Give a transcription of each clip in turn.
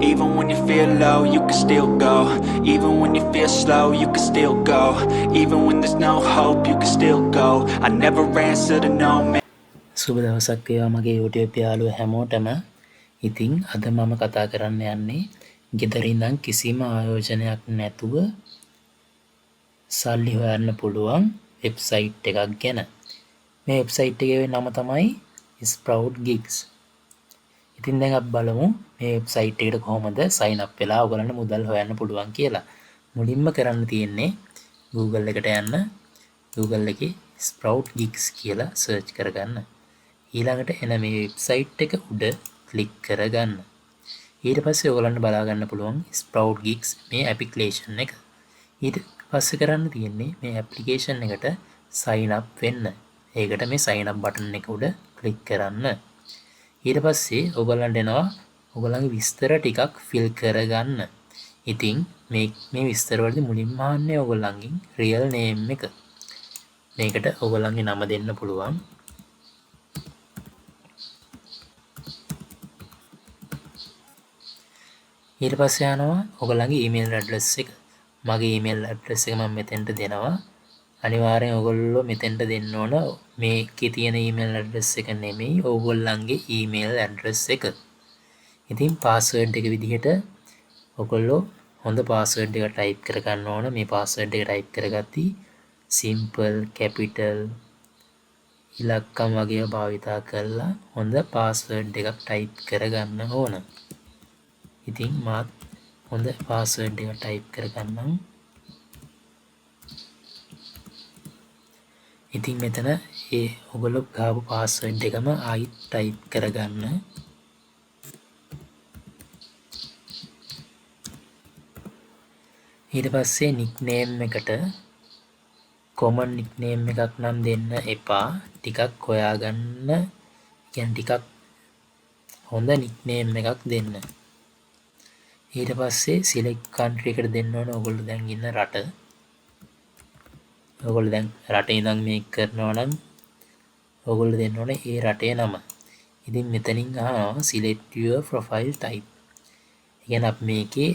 Even when you feel low, you can still go. Even when you feel slow, you can still go. Even when there's no hope, you can still go. I never answer to no man. සුබ දවසක් වේවා මගේ YouTube යාළුවෝ හැමෝටම. ඉතින් අද මම කතා කරන්න යන්නේ ගෙදර ඉඳන් කිසිම ආයෝජනයක් නැතුව සල්ලි හොයන්න පුළුවන් වෙබ්සයිට් එකක් ගැන. මේ වෙබ්සයිට් එකේ නම තමයි Sproutgigs. ඉතින් දැන් අපි බලමු මේ වෙබ්සයිට් එකට කොහොමද sign up වෙලා ඔයගලන්ට මුදල් හොයන්න පුළුවන් කියලා. මුලින්ම කරන්න තියෙන්නේ Google එකට යන්න. Google එකේ Sproutgigs කියලා search කරගන්න. ඊළඟට එන මේ වෙබ්සයිට් එක උඩ ක්ලික් කරගන්න. ඊට පස්සේ ඔයගලන්ට බලා ගන්න පුළුවන් Sproutgigs මේ ඇප්ලිකේෂන් එක. ඊට පස්සේ කරන්න තියෙන්නේ මේ ඇප්ලිකේෂන් එකට sign up වෙන්න. ඒකට මේ sign up බටන් එක උඩ ක්ලික් කරන්න. ඊට පස්සේ ඔයගලන්ට එනවා ඔයගලන්ගේ විස්තර ටිකක් fill කරගන්න. ඉතින් මේ විස්තර වලදී මුලින්ම අහන්නේ ඔයගලන්ගේ real name එක. මේකට ඔයගලන්ගේ නම දෙන්න පුළුවන්. ඊට පස්සේ යනවා ඔයගලන්ගේ email address එක. මගේ email address එක මම මෙතෙන්ට දෙනවා. අනිවාර්යෙන් ඔයගොල්ලෝ මෙතෙන්ට දෙන්න ඕන මේකේ තියෙන email address එක නෙමෙයි ඔයගොල්ලන්ගේ email address එක. ඉතින් password එක විදිහට ඔයගොල්ලෝ හොඳ password එක type කරගන්න ඕන. මේ password එක type කරගatti simple capital ඉලක්කම් වගේ භාවිතා කරලා හොඳ password එකක් type කරගන්න ඕන. ඉතින් මාත් හොඳ password එක type කරගන්නම්. ඉතින් මෙතන ඒ ඔයගොල්ලෝ ගාපු password එකම ආයි type කරගන්න. ඊට පස්සේ nickname එකට common nickname එකක් නම් දෙන්න එපා. ටිකක් හොයාගන්න. කියන්නේ ටිකක් හොඳ nickname එකක් දෙන්න. ඊට පස්සේ select country එකට දෙන්න ඕන ඔයගොල්ලෝ දැන් ඉන්න රට. ඔයගොල්ලෝ දැන් රටේ ඉඳන් මේක කරනවා නම් ඔයගොල්ලෝ දෙන්න ඕනේ ඒ රටේ නම. ඉතින් මෙතනින් අහනවා select your profile type. කියන්නේ අපි මේකේ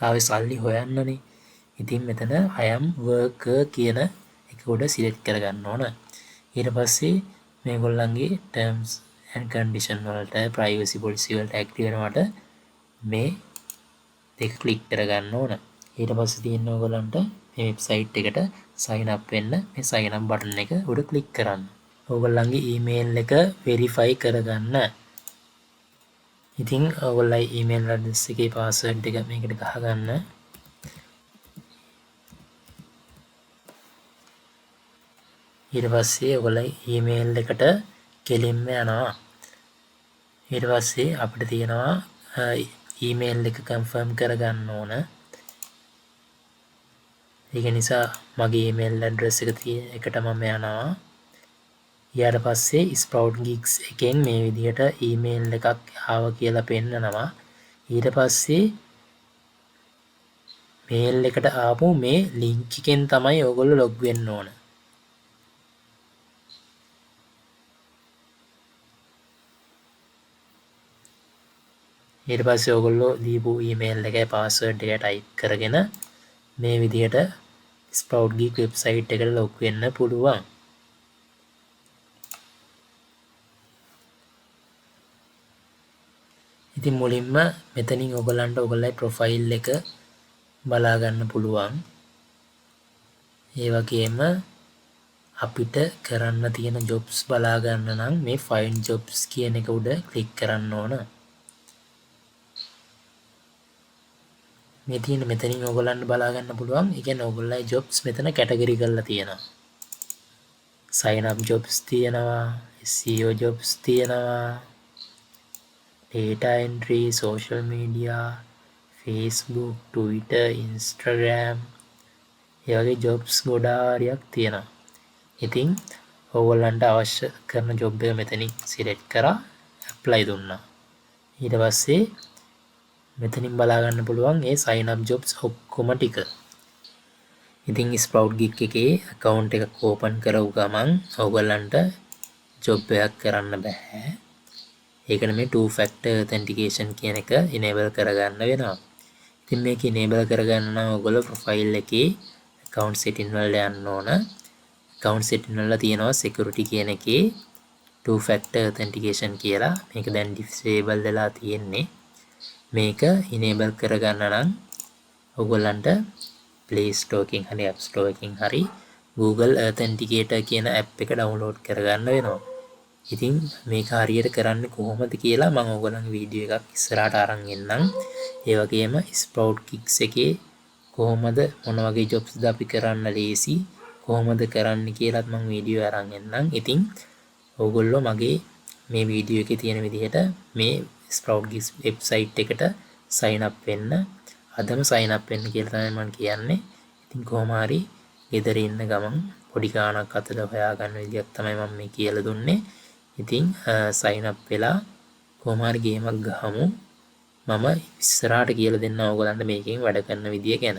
ආවේ සල්ලි හොයන්නනේ. ඉතින් මෙතන I am worker කියන එක උඩ select කරගන්න ඕන. ඊට පස්සේ මේගොල්ලන්ගේ terms and condition වලට privacy policy වලට active වෙනවට මේ දෙක click කරගන්න ඕන. ඊට පස්සේ තියෙන ඔයගොල්ලන්ට මේ වෙබ්සයිට් එකට sign up වෙන්න මේ sign up බටන් එක උඩ click කරන්න. ඔයගොල්ලන්ගේ email එක verify කරගන්න. ඉතින් ඔයගොල්ලයි email address එකේ password එක මේකට ගහගන්න. ඊට පස්සේ ඔයගොල්ලයි email එකට කෙලින්ම යනවා. ඊට පස්සේ අපිට තියෙනවා email එක confirm කරගන්න ඕන. ඒක නිසා මගේ email address එක එකට මම යනවා. ඊට පස්සේ Sproutgigs එකෙන් මේ විදිහට email එකක් ආව කියලා පෙන්නනවා. ඊට පස්සේ mail එකට ආපු මේ link එකෙන් තමයි ඔයගොල්ලෝ log වෙන්න ඕන. ඊට පස්සේ ඔයගොල්ලෝ දීපු email එකේ password එක type කරගෙන මේ විදිහට Sproutgigs website එකට log වෙන්න පුළුවන්. ඉතින් මුලින්ම මෙතනින් ඔයගලන්ට ඔයගොල්ලේ profile එක බලා ගන්න පුළුවන්. ඒ වගේම අපිට කරන්න තියෙන jobs බලා ගන්න නම් මේ find jobs කියන එක උඩ click කරන්න ඕන. මේ තියෙන මෙතනින් ඔයගලන්ට බලා ගන්න පුළුවන්. ඒ කියන්නේ ඔයගොල්ලයි jobs මෙතන category කරලා තියෙනවා. sign up jobs තියෙනවා, SEO jobs තියෙනවා, data entry, social media, Facebook, Twitter, Instagram ඒ වගේ jobs ගොඩාරියක් තියෙනවා. ඉතින් ඔයගොල්ලන්ට අවශ්‍ය කරන job එක මෙතනින් select කරා apply දුන්නා. ඊට පස්සේ මෙතනින් බලා ගන්න පුළුවන් ඒ sign up jobs ඔක්කොම ටික. ඉතින් Sproutgigs එකේ account එකක් open කරව ගමන් ඔයගොල්ලන්ට job එකක් කරන්න බෑ. ඒකට මේ two factor authentication කියන එක enable කරගන්න වෙනවා. ඉතින් මේක enable කරගන්න නම් ඔයගොල්ලෝ profile එකේ account setting වලට යන්න ඕන. account setting වල තියෙනවා security කියන එකේ two factor authentication කියලා. මේක දැන් disable වෙලා තියෙන්නේ. මේක enable කරගන්න නම් ඔයගොල්ලන්ට Play Store එකකින් හරි App Store එකකින් හරි Google Authenticator කියන app එක download කරගන්න වෙනවා. ඉතින් මේක හරියට කරන්නේ කොහොමද කියලා මම ඔයගොල්ලන්ගේ වීඩියෝ එකක් ඉස්සරහට අරන් එන්නම්. ඒ වගේම Sproutgigs එකේ කොහොමද මොන වගේ jobs ද අපි කරන්න ලේසි කොහොමද කරන්න කියලාත් මම වීඩියෝ අරන් එන්නම්. ඉතින් ඔයගොල්ලෝ මගේ මේ වීඩියෝ එකේ තියෙන විදිහට මේ Sproutgigs website එකට sign up වෙන්න. අදම sign up වෙන්න කියලා තමයි මම කියන්නේ. ඉතින් කොහොම හරි ගෙදර ඉන්න ගමන් පොඩි ගාණක් අතට හොයාගන්න විදියක් තමයි මම මේ කියලා දුන්නේ. ඉතින් sign up වෙලා කොහොම හරි ගේමක් ගහමු. මම ඉස්සරහට කියලා දෙන්න ඕගොල්ලන්ට මේකෙන් වැඩ කරන විදිය ගැන.